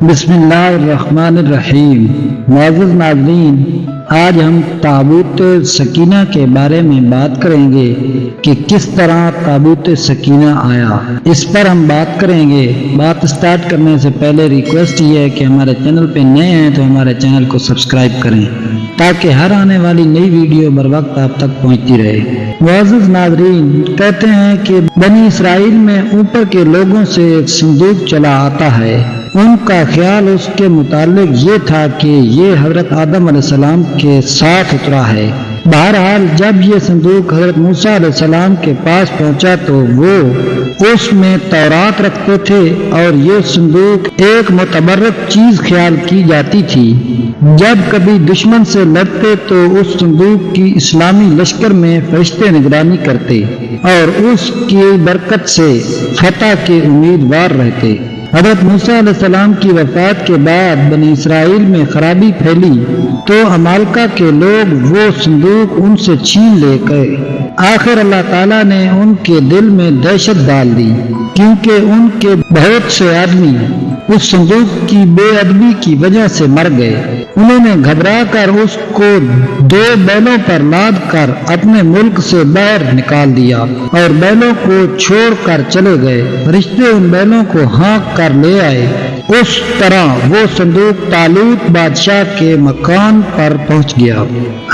بسم اللہ الرحمن الرحیم۔ معزز ناظرین، آج ہم تابوت سکینہ کے بارے میں بات کریں گے کہ کس طرح تابوت سکینہ آیا، اس پر ہم بات کریں گے۔ بات سٹارٹ کرنے سے پہلے ریکویسٹ یہ ہے کہ ہمارے چینل پہ نئے ہیں تو ہمارے چینل کو سبسکرائب کریں تاکہ ہر آنے والی نئی ویڈیو بر وقت آپ تک پہنچتی رہے۔ معزز ناظرین، کہتے ہیں کہ بنی اسرائیل میں اوپر کے لوگوں سے ایک صندوق چلا آتا ہے۔ ان کا خیال اس کے متعلق یہ تھا کہ یہ حضرت آدم علیہ السلام کے ساتھ اترا ہے۔ بہرحال جب یہ صندوق حضرت موسیٰ علیہ السلام کے پاس پہنچا تو وہ اس میں تورات رکھتے تھے اور یہ صندوق ایک متبرک چیز خیال کی جاتی تھی۔ جب کبھی دشمن سے لڑتے تو اس صندوق کی اسلامی لشکر میں فرشتے نگرانی کرتے اور اس کی برکت سے فتح کے امیدوار رہتے۔ حضرت موسیٰ علیہ السلام کی وفات کے بعد بنی اسرائیل میں خرابی پھیلی تو عمالقہ کے لوگ وہ صندوق ان سے چھین لے گئے۔ آخر اللہ تعالیٰ نے ان کے دل میں دہشت ڈال دی کیونکہ ان کے بہت سے آدمی اس صندوق کی بے ادبی کی وجہ سے مر گئے۔ انہوں نے گھبرا کر اس کو 2 بیلوں پر لاد کر اپنے ملک سے باہر نکال دیا اور بیلوں کو چھوڑ کر چلے گئے۔ فرشتے ان بیلوں کو ہانک کر لے آئے۔ اس طرح وہ صندوق طالوت بادشاہ کے مکان پر پہنچ گیا۔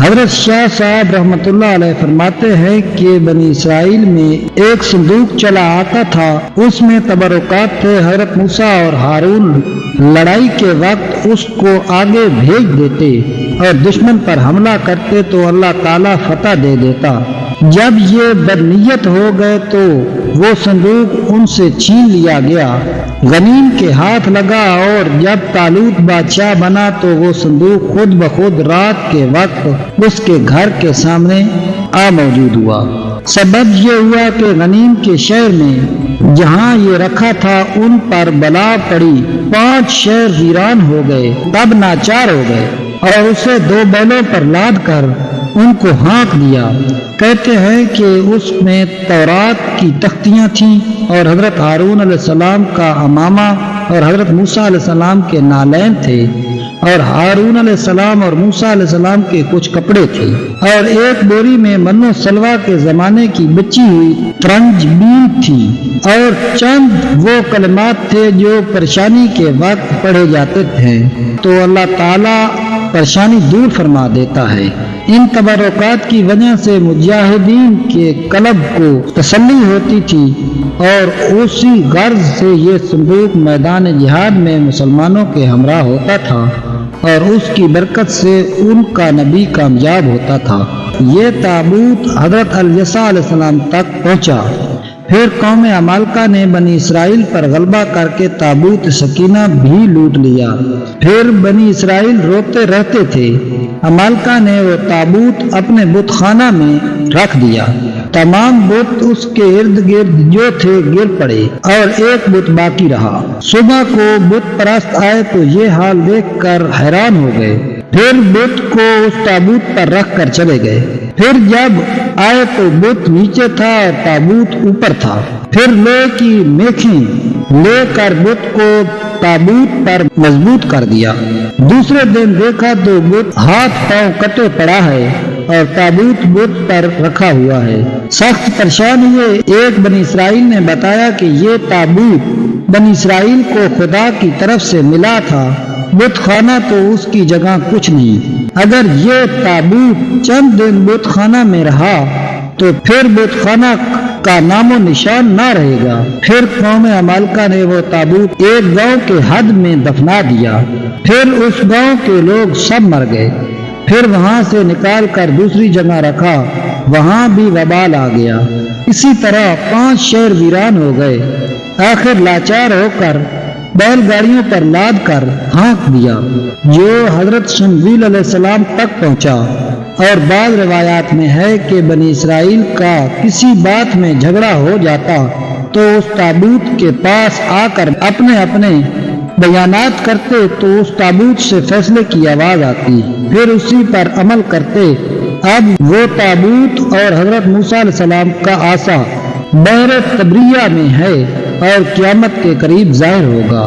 حضرت شاہ صاحب رحمۃ اللہ علیہ فرماتے ہیں کہ بنی اسرائیل میں ایک صندوق چلا آتا تھا، اس میں تبرکات تھے۔ حضرت موسیٰ اور ہارون لڑائی کے وقت اس کو آگے بھیج دیتے اور دشمن پر حملہ کرتے تو اللہ تعالیٰ فتح دے دیتا۔ جب یہ بدنیت ہو گئے تو وہ صندوق ان سے چھین لیا گیا، غنیم کے ہاتھ لگا اور جب طالوت بادشاہ بنا تو وہ صندوق خود بخود رات کے وقت اس کے گھر کے سامنے آ موجود ہوا۔ سبب یہ ہوا کہ غنیم کے شہر میں جہاں یہ رکھا تھا ان پر بلا پڑی، 5 شہر ویران ہو گئے، تب ناچار ہو گئے اور اسے 2 بیلوں پر لاد کر ان کو ہانک دیا۔ کہتے ہیں کہ اس میں تورات کی تختیاں تھیں اور حضرت ہارون علیہ السلام کا امامہ اور حضرت موسیٰ علیہ السلام کے نالین تھے اور ہارون علیہ السلام اور موسیٰ علیہ السلام کے کچھ کپڑے تھے اور ایک بوری میں من و سلوہ کے زمانے کی بچی ہوئی ترنج بین تھی اور چند وہ کلمات تھے جو پریشانی کے وقت پڑھے جاتے تھے تو اللہ تعالیٰ پریشانی دور فرما دیتا ہے۔ ان تبرکات کی وجہ سے مجاہدین کے قلب کو تسلی ہوتی تھی اور اسی غرض سے یہ صندوق میدان جہاد میں مسلمانوں کے ہمراہ ہوتا تھا اور اس کی برکت سے ان کا نبی کامیاب ہوتا تھا۔ یہ تابوت حضرت الیسع علیہ السلام تک پہنچا۔ پھر قوم عمالقہ نے بنی اسرائیل پر غلبہ کر کے تابوت سکینہ بھی لوٹ لیا۔ پھر بنی اسرائیل روتے رہتے تھے۔ عمالقہ نے وہ تابوت اپنے بت خانہ میں رکھ دیا۔ تمام بت اس کے ارد گرد جو تھے گر پڑے اور ایک بت باقی رہا۔ صبح کو بت پرست آئے تو یہ حال دیکھ کر حیران ہو گئے، پھر بت کو اس تابوت پر رکھ کر چلے گئے۔ پھر جب آئے تو بت نیچے تھا اور تابوت اوپر تھا۔ پھر لوہے کی میخیں لے کر بت کو تابوت پر مضبوط کر دیا۔ دوسرے دن دیکھا تو بت ہاتھ پاؤں کٹے پڑا ہے اور تابوت بت پر رکھا ہوا ہے۔ سخت پریشان ہوئے۔ ایک بنی اسرائیل نے بتایا کہ یہ تابوت بنی اسرائیل کو خدا کی طرف سے ملا تھا، بت خانہ تو اس کی جگہ کچھ نہیں۔ اگر یہ تابوت چند دن بت خانہ میں رہا تو پھر بت خانہ کا نام و نشان نہ رہے گا۔ پھر قوم عمالقہ نے وہ تابوت ایک گاؤں کے حد میں دفنا دیا۔ پھر اس گاؤں کے لوگ سب مر گئے۔ پھر وہاں سے نکال کر دوسری جگہ رکھا، وہاں بھی وبال آ گیا۔ اسی طرح 5 شہر ویران ہو گئے۔ آخر لاچار ہو کر بیل گاڑیوں پر لاد کر ہانک دیا جو حضرت شمویل علیہ السلام تک پہنچا۔ اور بعض روایات میں ہے کہ بنی اسرائیل کا کسی بات میں جھگڑا ہو جاتا تو اس تابوت کے پاس آ کر اپنے اپنے بیانات کرتے تو اس تابوت سے فیصلے کی آواز آتی، پھر اسی پر عمل کرتے۔ اب وہ تابوت اور حضرت موسیٰ علیہ السلام کا عصا بحر تبریہ میں ہے اور قیامت کے قریب ظاہر ہوگا۔